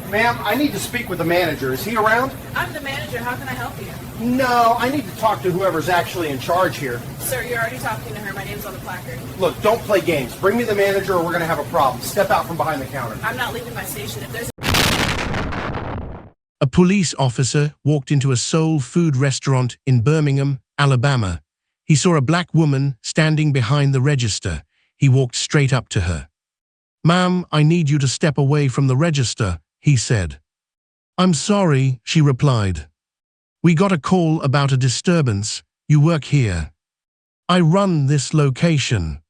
Ma'am, I need to speak with the manager. Is he around? I'm the manager. How can I help you? No, I need to talk to whoever's actually in charge here. Sir, you're already talking to her. My name's on the placard. Look, don't play games. Bring me the manager or we're going to have a problem. Step out from behind the counter. I'm not leaving my station. If there's A police officer walked into a soul food restaurant in Birmingham, Alabama. He saw a black woman standing behind the register. He walked straight up to her. "Ma'am, I need you to step away from the register," he said. "I'm sorry," she replied. "We got a call about a disturbance. You work here." "I run this location."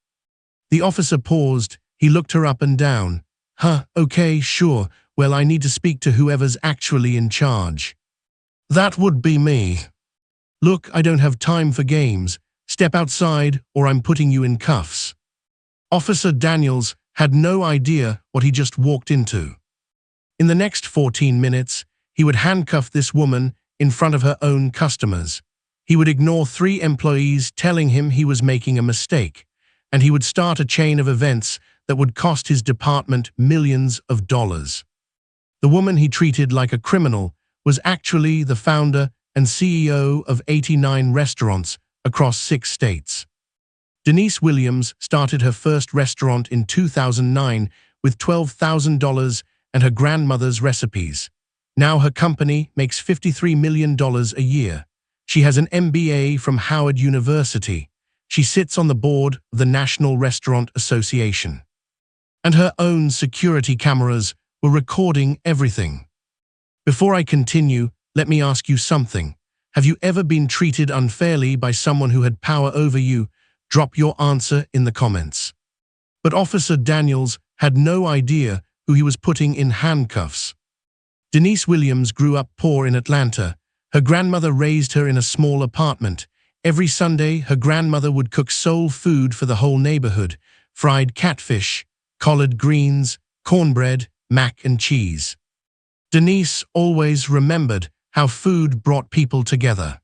The officer paused. He looked her up and down. "Huh, okay, sure. Well, I need to speak to whoever's actually in charge." "That would be me." "Look, I don't have time for games. Step outside or I'm putting you in cuffs." Officer Daniels had no idea what he just walked into. In the next 14 minutes, he would handcuff this woman in front of her own customers. He would ignore 3 employees telling him he was making a mistake, and he would start a chain of events that would cost his department millions of dollars. The woman he treated like a criminal was actually the founder and CEO of 89 restaurants across 6 states. Denise Williams started her first restaurant in 2009 with $12,000 and her grandmother's recipes. Now her company makes $53 million a year. She has an MBA from Howard University. She sits on the board of the National Restaurant Association. And her own security cameras were recording everything. Before I continue, let me ask you something. Have you ever been treated unfairly by someone who had power over you? Drop your answer in the comments. But Officer Daniels had no idea who he was putting in handcuffs. Denise Williams grew up poor in Atlanta. Her grandmother raised her in a small apartment. Every Sunday, her grandmother would cook soul food for the whole neighborhood: fried catfish, collard greens, cornbread, mac and cheese. Denise always remembered how food brought people together.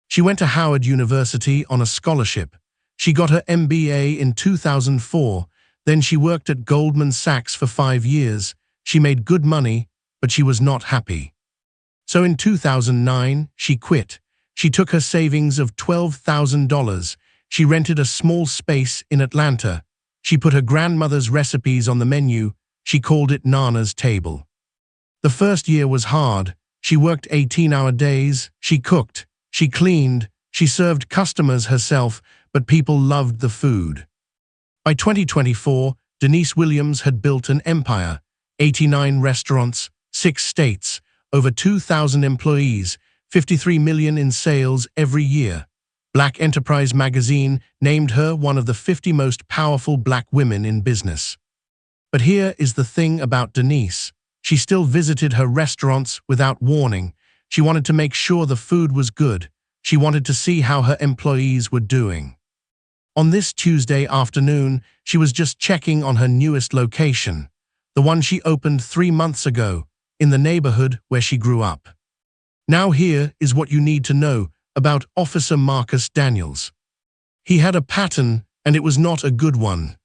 She went to Howard University on a scholarship. She got her MBA in 2004. Then she worked at Goldman Sachs for 5 years. She made good money, but she was not happy. So in 2009, she quit. She took her savings of $12,000. She rented a small space in Atlanta. She put her grandmother's recipes on the menu. She called it Nana's Table. The first year was hard. She worked 18-hour days. She cooked. She cleaned. She served customers herself, but people loved the food. By 2024, Denise Williams had built an empire: 89 restaurants, 6 states, over 2,000 employees, $53 million in sales every year. Black Enterprise magazine named her one of the 50 most powerful black women in business. But here is the thing about Denise. She still visited her restaurants without warning. She wanted to make sure the food was good. She wanted to see how her employees were doing. On this Tuesday afternoon, she was just checking on her newest location, the one she opened 3 months ago, in the neighborhood where she grew up. Now here is what you need to know about Officer Marcus Daniels. He had a pattern, and it was not a good one.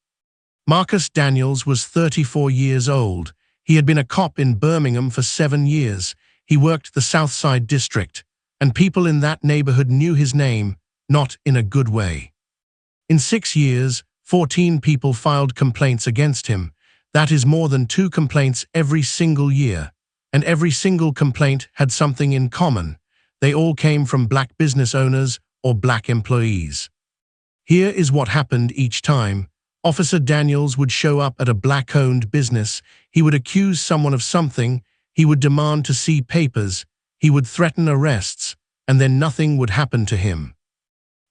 Marcus Daniels was 34 years old. He had been a cop in Birmingham for 7 years. He worked the South Side District, and people in that neighborhood knew his name, not in a good way. In 6 years, 14 people filed complaints against him. That is more than 2 complaints every single year. And every single complaint had something in common. They all came from black business owners or black employees. Here is what happened each time. Officer Daniels would show up at a black-owned business. He would accuse someone of something. He would demand to see papers. He would threaten arrests, and then nothing would happen to him.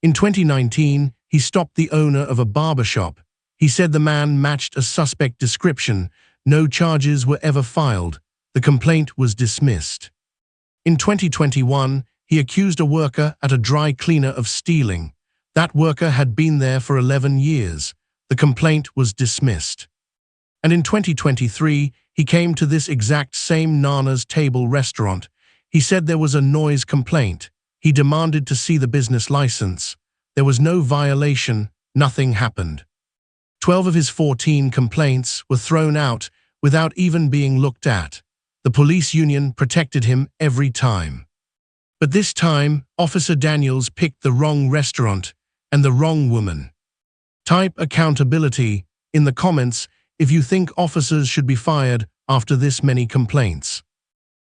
In 2019, he stopped the owner of a barbershop. He said the man matched a suspect description. No charges were ever filed. The complaint was dismissed. In 2021, he accused a worker at a dry cleaner of stealing. That worker had been there for 11 years. The complaint was dismissed. And in 2023, he came to this exact same Nana's Table restaurant. He said there was a noise complaint. He demanded to see the business license. There was no violation. Nothing happened. 12 of his 14 complaints were thrown out without even being looked at. The police union protected him every time. But this time, Officer Daniels picked the wrong restaurant and the wrong woman. Type accountability in the comments if you think officers should be fired after this many complaints.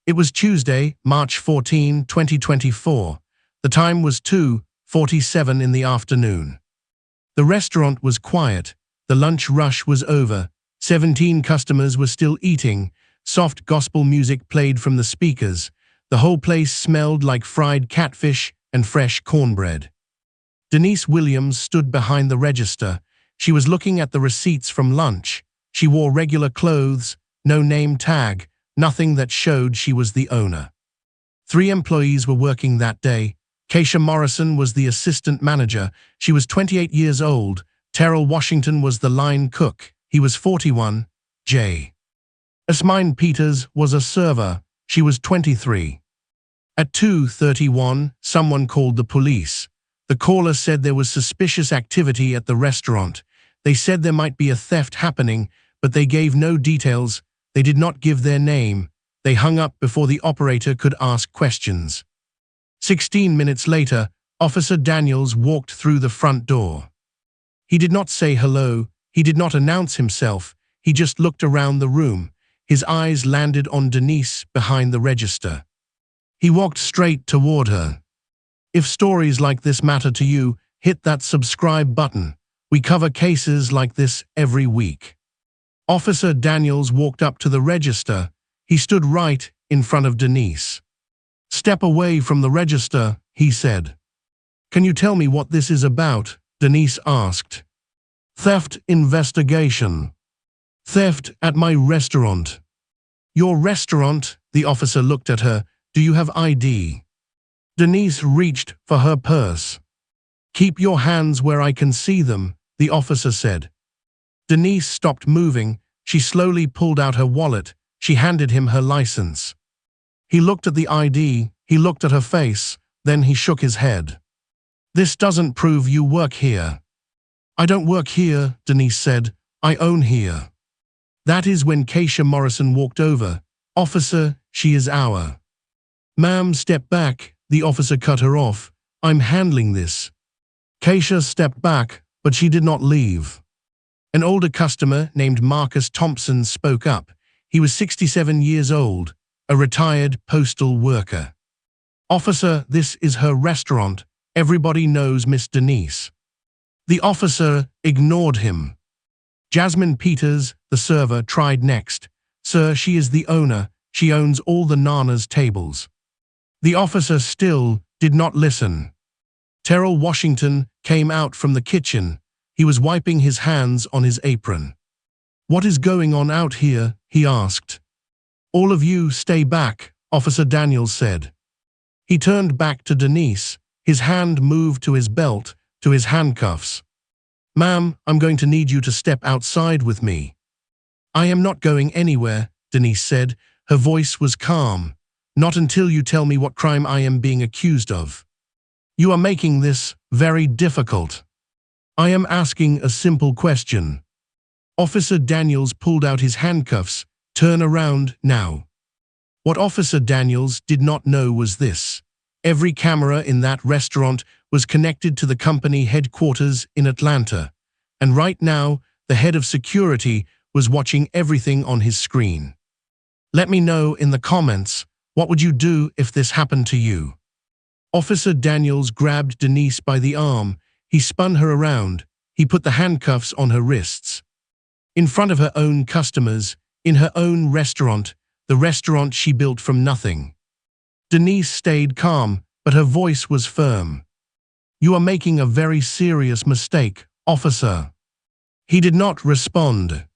It was Tuesday, March 14, 2024. The time was 2:47 in the afternoon. The restaurant was quiet. The lunch rush was over. 17 customers were still eating. Soft gospel music played from the speakers. The whole place smelled like fried catfish and fresh cornbread. Denise Williams stood behind the register. She was looking at the receipts from lunch. She wore regular clothes, no name tag, nothing that showed she was the owner. 3 employees were working that day. Keisha Morrison was the assistant manager. She was 28 years old. Terrell Washington was the line cook. He was 41. J. Asmine Peters was a server. She was 23. At 2:31, someone called the police. The caller said there was suspicious activity at the restaurant. They said there might be a theft happening, but they gave no details. They did not give their name. They hung up before the operator could ask questions. 16 minutes later, Officer Daniels walked through the front door. He did not say hello. He did not announce himself. He just looked around the room. His eyes landed on Denise behind the register. He walked straight toward her. If stories like this matter to you, hit that subscribe button. We cover cases like this every week. Officer Daniels walked up to the register. He stood right in front of Denise. "Step away from the register," he said. "Can you tell me what this is about?" Denise asked. "Theft investigation." "Theft at my restaurant." "Your restaurant?" The officer looked at her. "Do you have ID?" Denise reached for her purse. "Keep your hands where I can see them," the officer said. Denise stopped moving. She slowly pulled out her wallet. She handed him her license. He looked at the ID. He looked at her face. Then he shook his head. "This doesn't prove you work here." "I don't work here," Denise said. "I own here." That is when Keisha Morrison walked over. "Officer, she is our." "Ma'am, step back," the officer cut her off. "I'm handling this." Keisha stepped back, but she did not leave. An older customer named Marcus Thompson spoke up. He was 67 years old, a retired postal worker. "Officer, this is her restaurant. Everybody knows Miss Denise." The officer ignored him. Jasmine Peters, the server, tried next. "Sir, she is the owner. She owns all the Nana's tables." The officer still did not listen. Terrell Washington came out from the kitchen. He was wiping his hands on his apron. "What is going on out here?" he asked. "All of you stay back," Officer Daniels said. He turned back to Denise. His hand moved to his belt, to his handcuffs. "Ma'am, I'm going to need you to step outside with me." "I am not going anywhere," Denise said. Her voice was calm. "Not until you tell me what crime I am being accused of." "You are making this very difficult." "I am asking a simple question." Officer Daniels pulled out his handcuffs. "Turn around now." What Officer Daniels did not know was this. Every camera in that restaurant was connected to the company headquarters in Atlanta, and right now, the head of security was watching everything on his screen. Let me know in the comments, what would you do if this happened to you? Officer Daniels grabbed Denise by the arm. He spun her around. He put the handcuffs on her wrists. In front of her own customers, in her own restaurant, the restaurant she built from nothing. Denise stayed calm, but her voice was firm. "You are making a very serious mistake, officer." He did not respond.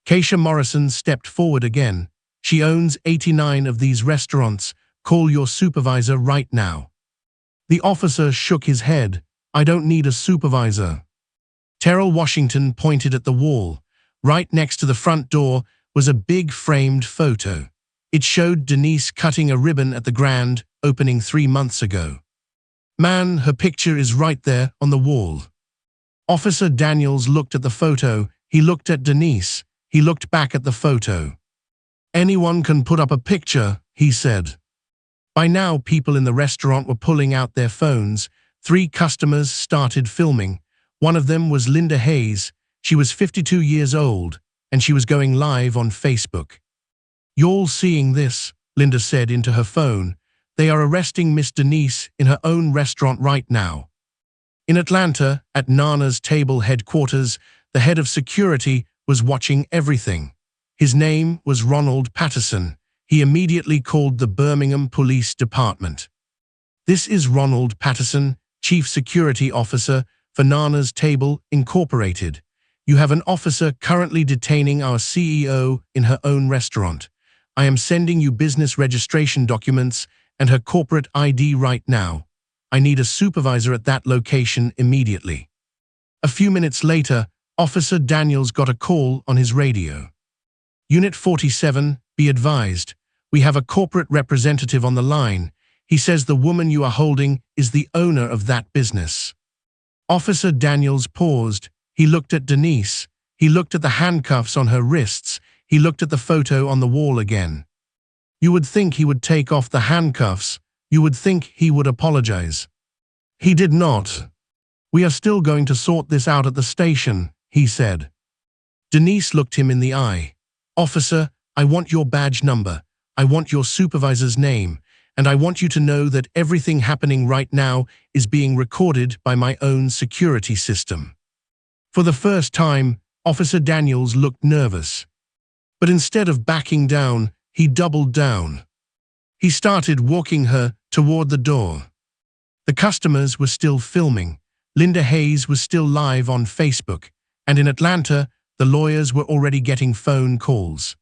Keisha Morrison stepped forward again. "She owns 89 of these restaurants. Call your supervisor right now." The officer shook his head. "I don't need a supervisor." Terrell Washington pointed at the wall. Right next to the front door was a big framed photo. It showed Denise cutting a ribbon at the grand opening 3 months ago. "Man, her picture is right there on the wall." Officer Daniels looked at the photo. He looked at Denise. He looked back at the photo. Anyone can put up a picture, he said. By now, people in the restaurant were pulling out their phones. 3 customers started filming. One of them was Linda Hayes. She was 52 years old, and she was going live on Facebook. "You're seeing this," Linda said into her phone. "They are arresting Miss Denise in her own restaurant right now." In Atlanta, at Nana's Table headquarters, the head of security was watching everything. His name was Ronald Patterson. He immediately called the Birmingham Police Department. "This is Ronald Patterson, Chief Security Officer for Nana's Table Incorporated. You have an officer currently detaining our CEO in her own restaurant. I am sending you business registration documents and her corporate ID right now. I need a supervisor at that location immediately." A few minutes later, Officer Daniels got a call on his radio. "Unit 47, be advised. We have a corporate representative on the line. He says the woman you are holding is the owner of that business." Officer Daniels paused. He looked at Denise. He looked at the handcuffs on her wrists. He looked at the photo on the wall again. You would think he would take off the handcuffs. You would think he would apologize. He did not. "We are still going to sort this out at the station," he said. Denise looked him in the eye. "Officer, I want your badge number. I want your supervisor's name. And I want you to know that everything happening right now is being recorded by my own security system." For the first time, Officer Daniels looked nervous. But instead of backing down, he doubled down. He started walking her toward the door. The customers were still filming. Linda Hayes was still live on Facebook. And in Atlanta, the lawyers were already getting phone calls.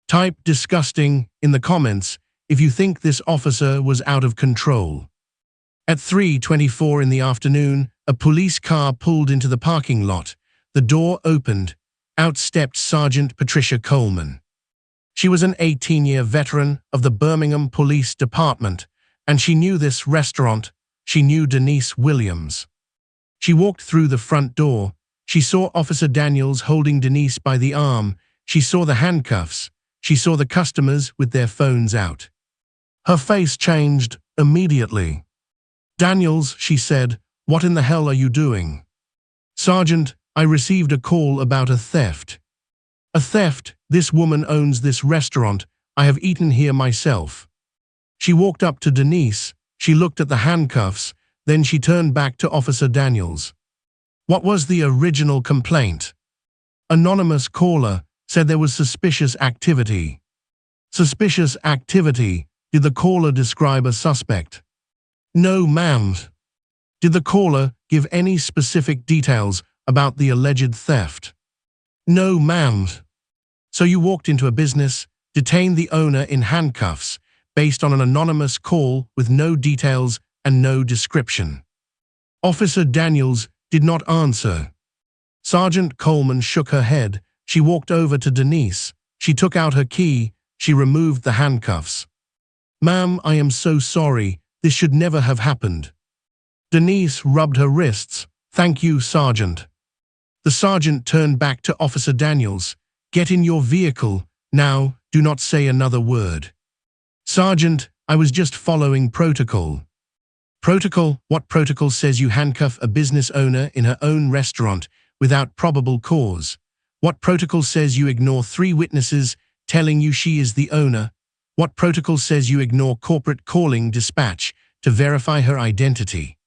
Type "disgusting" in the comments if you think this officer was out of control. At 3:24 in the afternoon, a police car pulled into the parking lot. The door opened. Out stepped Sergeant Patricia Coleman. She was an 18-year veteran of the Birmingham Police Department, and she knew this restaurant. She knew Denise Williams. She walked through the front door. She saw Officer Daniels holding Denise by the arm. She saw the handcuffs. She saw the customers with their phones out. Her face changed immediately. "Daniels," she said, "what in the hell are you doing?" "Sergeant, I received a call about a theft." "A theft? This woman owns this restaurant. I have eaten here myself." She walked up to Denise. She looked at the handcuffs. Then she turned back to Officer Daniels. "What was the original complaint?" "Anonymous caller said there was suspicious activity." "Suspicious activity? Did the caller describe a suspect?" "No, ma'am." "Did the caller give any specific details about the alleged theft?" "No, ma'am." "So you walked into a business, detained the owner in handcuffs, based on an anonymous call with no details and no description?" Officer Daniels did not answer. Sergeant Coleman shook her head. She walked over to Denise. She took out her key. She removed the handcuffs. "Ma'am, I am so sorry. This should never have happened." Denise rubbed her wrists. "Thank you, Sergeant." The sergeant turned back to Officer Daniels. "Get in your vehicle. Now, do not say another word." "Sergeant, I was just following protocol." "Protocol? What protocol says you handcuff a business owner in her own restaurant without probable cause? What protocol says you ignore 3 witnesses telling you she is the owner? What protocol says you ignore corporate calling dispatch to verify her identity?"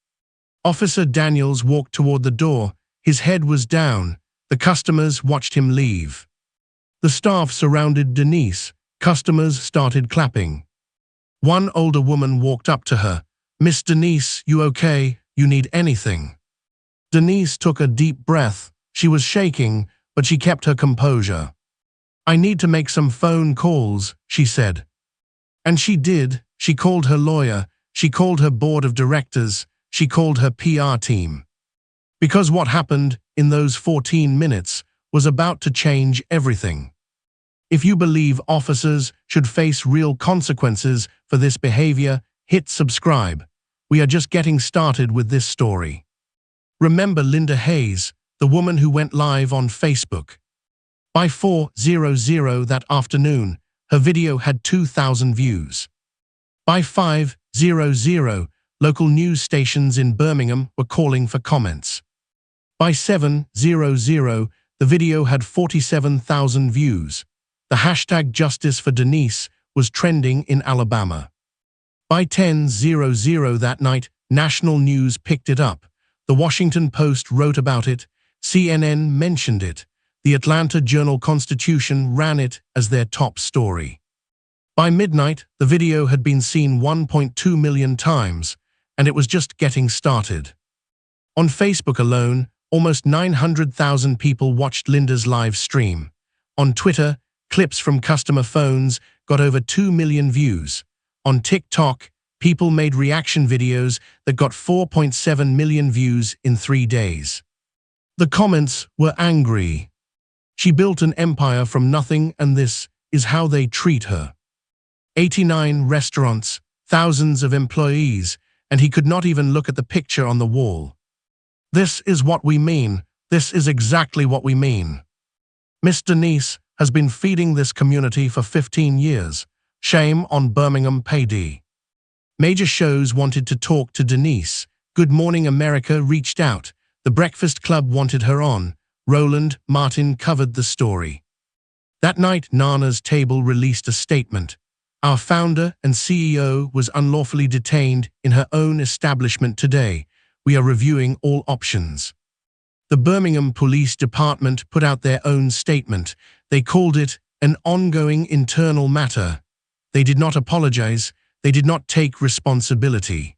Officer Daniels walked toward the door. His head was down. The customers watched him leave. The staff surrounded Denise. Customers started clapping. One older woman walked up to her. "Miss Denise, you okay? You need anything?" Denise took a deep breath. She was shaking, but she kept her composure. "I need to make some phone calls," she said. And she did. She called her lawyer. She called her board of directors. She called her PR team. Because what happened in those 14 minutes was about to change everything. If you believe officers should face real consequences for this behavior, hit subscribe. We are just getting started with this story. Remember Linda Hayes, the woman who went live on Facebook. By 4:00 that afternoon, her video had 2,000 views. By 5:00, local news stations in Birmingham were calling for comments. By 7:00, the video had 47,000 views. The hashtag Justice for Denise was trending in Alabama. By 10:00 that night, national news picked it up. The Washington Post wrote about it, CNN mentioned it, the Atlanta Journal-Constitution ran it as their top story. By midnight, the video had been seen 1.2 million times, and it was just getting started. On Facebook alone, almost 900,000 people watched Linda's live stream. On Twitter, clips from customer phones got over 2 million views. On TikTok, people made reaction videos that got 4.7 million views in 3 days. The comments were angry. She built an empire from nothing, and this is how they treat her. 89 restaurants, thousands of employees, and he could not even look at the picture on the wall. This is what we mean. This is exactly what we mean. Miss Denise has been feeding this community for 15 years. Shame on Birmingham PD. Major shows wanted to talk to Denise. Good Morning America reached out. The Breakfast Club wanted her on. Roland Martin covered the story. That night, Nana's Table released a statement. Our founder and CEO was unlawfully detained in her own establishment today. We are reviewing all options. The Birmingham Police Department put out their own statement. They called it an ongoing internal matter. They did not apologize. They did not take responsibility.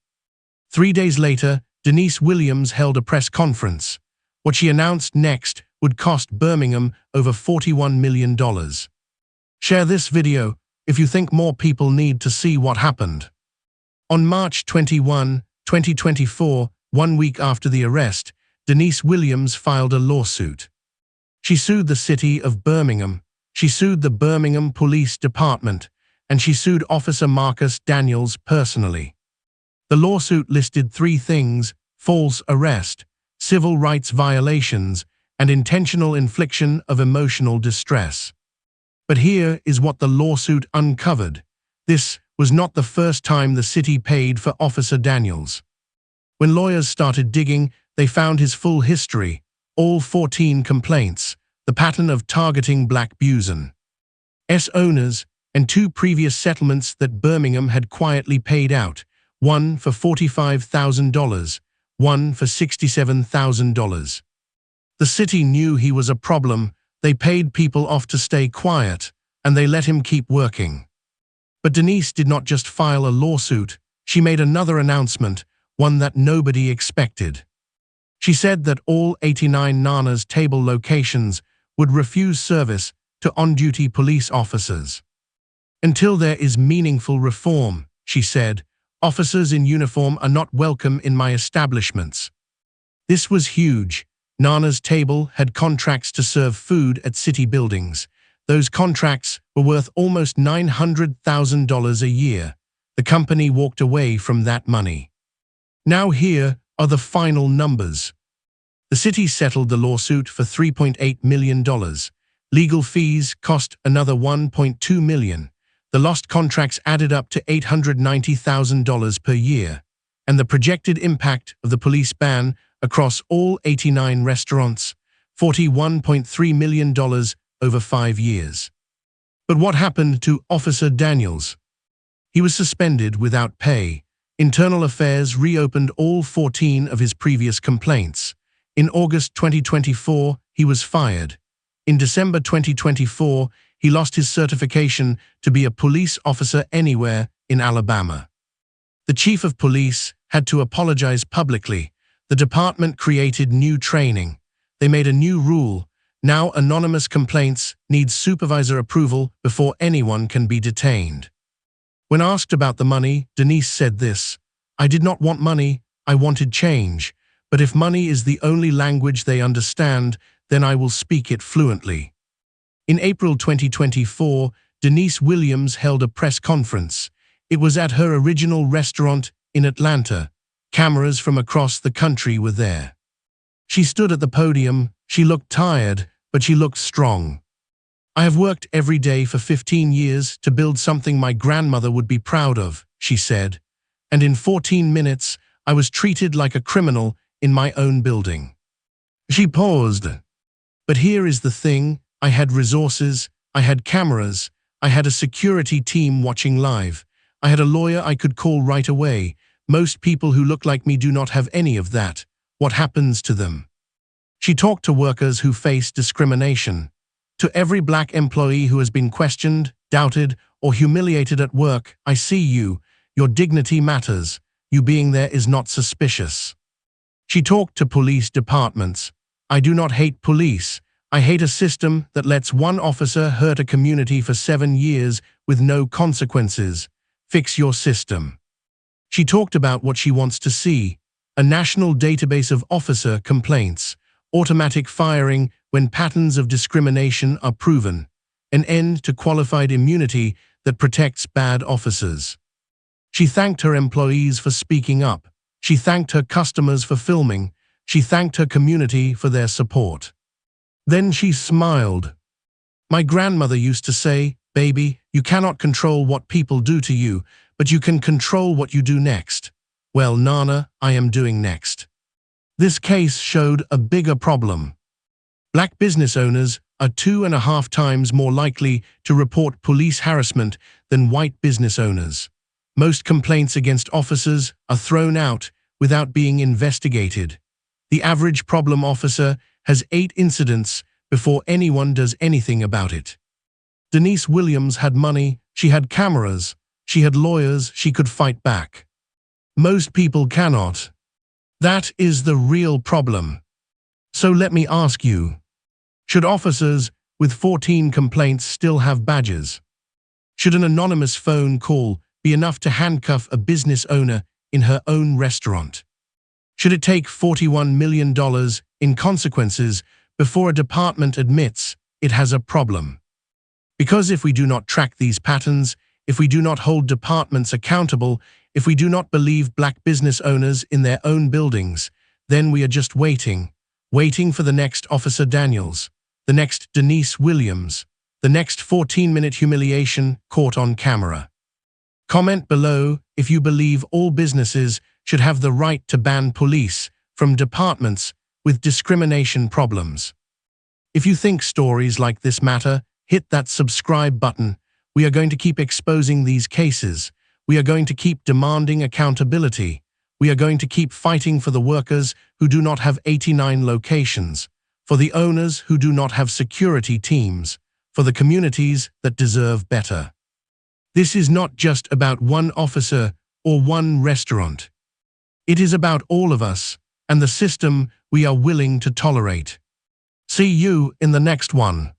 3 days later, Denise Williams held a press conference. What she announced next would cost Birmingham over $41 million. Share this video if you think more people need to see what happened. On March 21, 2024, 1 week after the arrest, Denise Williams filed a lawsuit. She sued the city of Birmingham, she sued the Birmingham Police Department, and she sued Officer Marcus Daniels personally. The lawsuit listed 3 things: false arrest, civil rights violations, and intentional infliction of emotional distress. But here is what the lawsuit uncovered. This was not the first time the city paid for Officer Daniels. When lawyers started digging, they found his full history, all 14 complaints, the pattern of targeting black Busan S owners, and 2 previous settlements that Birmingham had quietly paid out, one for $45,000, one for $67,000. The city knew he was a problem. They paid people off to stay quiet, and they let him keep working. But Denise did not just file a lawsuit. She made another announcement, one that nobody expected. She said that all 89 Nana's Table locations would refuse service to on-duty police officers. Until there is meaningful reform, she said, officers in uniform are not welcome in my establishments. This was huge. Nana's Table had contracts to serve food at city buildings. Those contracts were worth almost $900,000 a year. The company walked away from that money. Now here are the final numbers. The city settled the lawsuit for $3.8 million. Legal fees cost another $1.2 million. The lost contracts added up to $890,000 per year. And the projected impact of the police ban across all 89 restaurants, $41.3 million over 5 years. But what happened to Officer Daniels? He was suspended without pay. Internal Affairs reopened all 14 of his previous complaints. In August 2024, he was fired. In December 2024, he lost his certification to be a police officer anywhere in Alabama. The chief of police had to apologize publicly. The department created new training. They made a new rule. Now anonymous complaints need supervisor approval before anyone can be detained. When asked about the money, Denise said this: I did not want money, I wanted change. But if money is the only language they understand, then I will speak it fluently. In April 2024, Denise Williams held a press conference. It was at her original restaurant in Atlanta. Cameras from across the country were there. She stood at the podium. She looked tired, but she looked strong. I have worked every day for 15 years to build something my grandmother would be proud of, she said, and in 14 minutes I was treated like a criminal in my own building. She paused. But here is the thing, I had resources, I had cameras, I had a security team watching live, I had a lawyer I could call right away. Most people who look like me do not have any of that. What happens to them? She talked to workers who face discrimination. To every black employee who has been questioned, doubted, or humiliated at work, I see you. Your dignity matters. You being there is not suspicious. She talked to police departments. I do not hate police. I hate a system that lets one officer hurt a community for 7 years with no consequences. Fix your system. She talked about what she wants to see: a national database of officer complaints, automatic firing when patterns of discrimination are proven, an end to qualified immunity that protects bad officers. She thanked her employees for speaking up. She thanked her customers for filming. She thanked her community for their support. Then she smiled. My grandmother used to say, "Baby, you cannot control what people do to you, but you can control what you do next." Well, Nana, I am doing next. This case showed a bigger problem. Black business owners are 2.5 times more likely to report police harassment than white business owners. Most complaints against officers are thrown out without being investigated. The average problem officer has 8 incidents before anyone does anything about it. Denise Williams had money, she had cameras, she had lawyers, she could fight back. Most people cannot. That is the real problem. So let me ask you, should officers with 14 complaints still have badges? Should an anonymous phone call be enough to handcuff a business owner in her own restaurant? Should it take $41 million in consequences before a department admits it has a problem? Because if we do not track these patterns, if we do not hold departments accountable, if we do not believe black business owners in their own buildings, then we are just waiting for the next Officer Daniels, the next Denise Williams, the next 14-minute humiliation caught on camera. Comment below if you believe all businesses should have the right to ban police from departments with discrimination problems. If you think stories like this matter, hit that subscribe button. We are going to keep exposing these cases. We are going to keep demanding accountability. We are going to keep fighting for the workers who do not have 89 locations, for the owners who do not have security teams, for the communities that deserve better. This is not just about one officer or one restaurant. It is about all of us and the system we are willing to tolerate. See you in the next one.